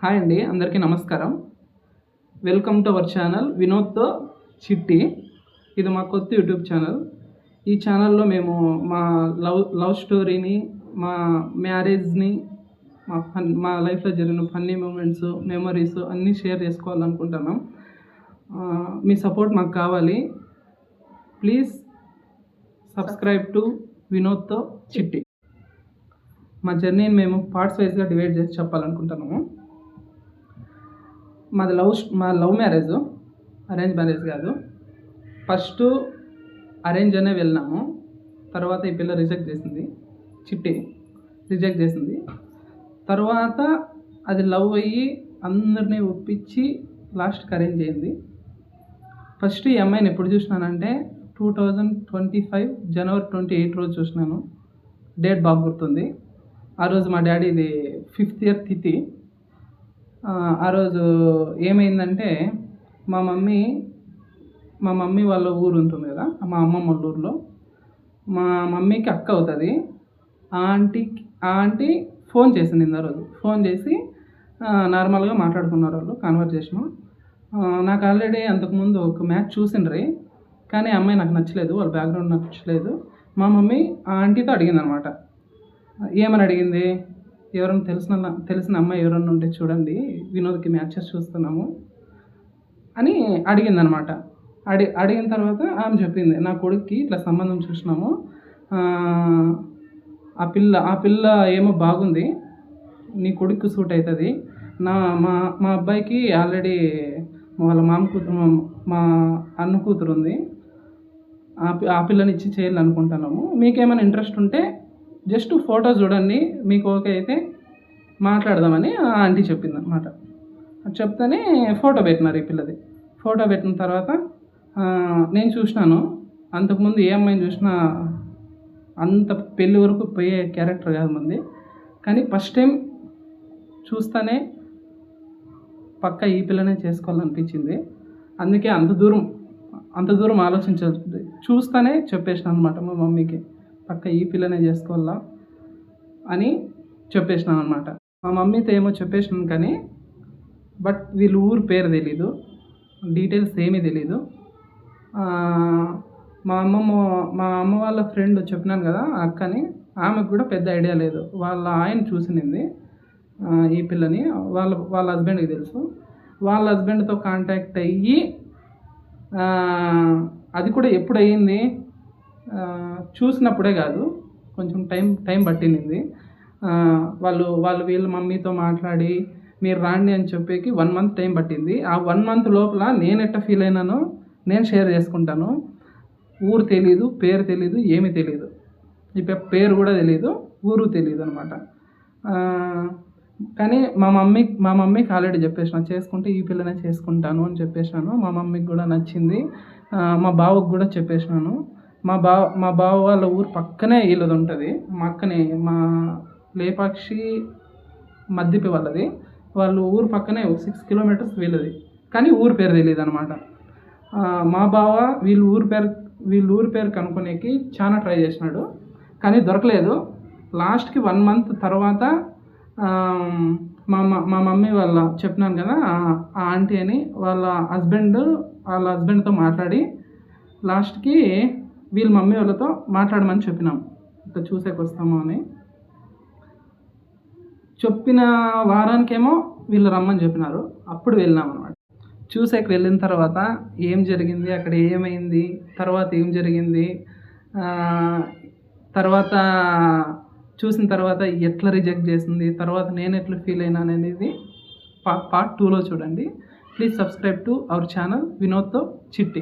Hi అండి, అందరికీ నమస్కారం. వెల్కమ్ టు అవర్ ఛానల్ వినోద్తో చిట్టి. ఇది మా కొత్త యూట్యూబ్ ఛానల్. ఈ ఛానల్లో మేము మా లవ్ స్టోరీని, మా మ్యారేజ్ని, మా లైఫ్లో జరిగిన ఫన్నీ మూమెంట్స్, మెమరీస్ అన్నీ షేర్ చేసుకోవాలనుకుంటున్నాం. మీ సపోర్ట్ మాకు కావాలి. ప్లీజ్ సబ్స్క్రైబ్ టు వినోద్తో చిట్టి. మా జర్నీని మేము పార్ట్స్ వైజ్గా డివైడ్ చేసి చెప్పాలనుకుంటున్నాము. మా లవ్ మ్యారేజ్, అరేంజ్ మ్యారేజ్ కాదు. ఫస్ట్ అరేంజ్ అనే వెళ్ళినాము. తర్వాత ఈ పిల్ల రిజెక్ట్ చేసింది, చిట్టి రిజెక్ట్ చేసింది. తర్వాత అది లవ్ అయ్యి అందరినీ ఒప్పించి లాస్ట్కి అరేంజ్ అయింది. ఫస్ట్ ఈ అమ్మాయిని ఎప్పుడు చూసినానంటే 2025 జనవరి 28 రోజు చూసినాను. డేట్ బాగా గుర్తుంది. ఆ రోజు మా డాడీది 5th ఇయర్ తిథి. ఆ రోజు ఏమైందంటే మా మమ్మీ వాళ్ళ ఊరు ఉంటుంది కదా, మా అమ్మమ్మ వాళ్ళ ఊరిలో మా మమ్మీకి అక్క అవుతుంది. ఆ ఆంటీ ఫోన్ చేసింది ఆ రోజు. ఫోన్ చేసి నార్మల్గా మాట్లాడుకున్నారు వాళ్ళు, కాన్వర్జేషను. నాకు ఆల్రెడీ అంతకుముందు ఒక మ్యాచ్ చూసిండ్రి, కానీ ఆ అమ్మాయి నాకు నచ్చలేదు, వాళ్ళ బ్యాక్గ్రౌండ్ నచ్చలేదు. మా మమ్మీ ఆ ఆంటీతో అడిగింది అనమాట. ఏమని అడిగింది, ఎవరైనా తెలిసిన అమ్మాయి ఎవరైనా ఉంటే చూడండి, వినోద్కి మ్యాచెస్ చూస్తున్నాము అని అడిగిందనమాట. అడిగిన తర్వాత ఆమె చెప్పింది, నా కొడుక్కి ఇట్లా సంబంధం చూసినాము, ఆ పిల్ల ఏమో బాగుంది, నీ కొడుకు సూట్ అవుతుంది. మా అబ్బాయికి ఆల్రెడీ వాళ్ళ మా అన్న కూతురు ఉంది, ఆ పిల్లని ఇచ్చి చేయాలనుకుంటున్నాము. మీకేమైనా ఇంట్రెస్ట్ ఉంటే జస్ట్ ఫోటో చూడండి, మీకు ఓకే అయితే మాట్లాడదామని ఆంటీ చెప్పింది అనమాట. చెప్తేనే ఫోటో పెట్టినారు ఈ పిల్లది. ఫోటో పెట్టిన తర్వాత నేను చూసినాను. అంతకుముందు ఏ అమ్మాయిని చూసినా అంత పెళ్ళి వరకు పోయే క్యారెక్టర్ కాదు మంది, కానీ ఫస్ట్ టైం చూస్తేనే పక్క ఈ పిల్లనే చేసుకోవాలనిపించింది. అందుకే అంత దూరం ఆలోచించాలి, చూస్తేనే చెప్పేసినాను అనమాట మా మమ్మీకి, పక్క ఈ పిల్లనే చేసుకోవాలా అని చెప్పేసినాను అనమాట. మా మమ్మీతో ఏమో చెప్పేసినాను, కానీ బట్ వీళ్ళ ఊరు పేరు తెలీదు, డీటెయిల్స్ ఏమీ తెలీదు. మా అమ్మ వాళ్ళ ఫ్రెండ్ చెప్పినాను కదా ఆ అక్కని, ఆమెకు కూడా పెద్ద ఐడియా లేదు. వాళ్ళ ఆయన చూసినింది ఈ పిల్లని, వాళ్ళ హస్బెండ్కి తెలుసు. వాళ్ళ హస్బెండ్తో కాంటాక్ట్ అయ్యి, అది కూడా ఎప్పుడు అయ్యింది, చూసినప్పుడే కాదు, కొంచెం టైం పట్టింది. వాళ్ళు వీళ్ళ మమ్మీతో మాట్లాడి మీరు రాండి అని చెప్పేకి 1 month టైం పట్టింది. ఆ 1 month లోపల నేను ఎట్లా ఫీల్ అయినానో నేను షేర్ చేసుకుంటాను. ఊరు తెలీదు, పేరు తెలీదు, ఏమీ తెలీదు. ఈ పేరు కూడా తెలీదు, ఊరు తెలీదు అనమాట. కానీ మా మమ్మీకి ఆల్రెడీ చెప్పేసినా, చేసుకుంటే ఈ పిల్లనే చేసుకుంటాను అని చెప్పేసినాను. మా మమ్మీకి కూడా నచ్చింది. మా బావకు కూడా చెప్పేసినాను. మా బావ వాళ్ళ ఊరు పక్కనే వీళ్ళది ఉంటుంది. మా అక్కనే, మా లేపాక్షి మద్దిపి వాళ్ళది. వాళ్ళు ఊరు పక్కనే 6 kilometers వీళ్ళది, కానీ ఊరు పేరు తెలియదు అనమాట. మా బావ వీళ్ళ ఊరు పేరు కనుక్కోనేకి చాలా ట్రై చేసినాడు, కానీ దొరకలేదు. లాస్ట్కి 1 month తర్వాత మా మమ్మీ వాళ్ళ చెప్పినాను కదా ఆ ఆంటీ అని, వాళ్ళ హస్బెండ్తో మాట్లాడి లాస్ట్కి వీళ్ళ మమ్మీ వాళ్ళతో మాట్లాడమని చెప్పినాం, ఇట్లా చూసేకి వస్తాము అని. చెప్పిన వారానికేమో వీళ్ళు రమ్మని చెప్పినారు, అప్పుడు వెళ్ళినాం అనమాట. చూసేకి వెళ్ళిన తర్వాత ఏం జరిగింది, అక్కడ ఏమైంది, తర్వాత ఏం జరిగింది, తర్వాత చూసిన తర్వాత ఎట్లా రిజెక్ట్ చేసింది, తర్వాత నేను ఎట్లా ఫీల్ అయినాను అనేది part 2లో చూడండి. Please subscribe to our channel వినోద్తో చిట్టి.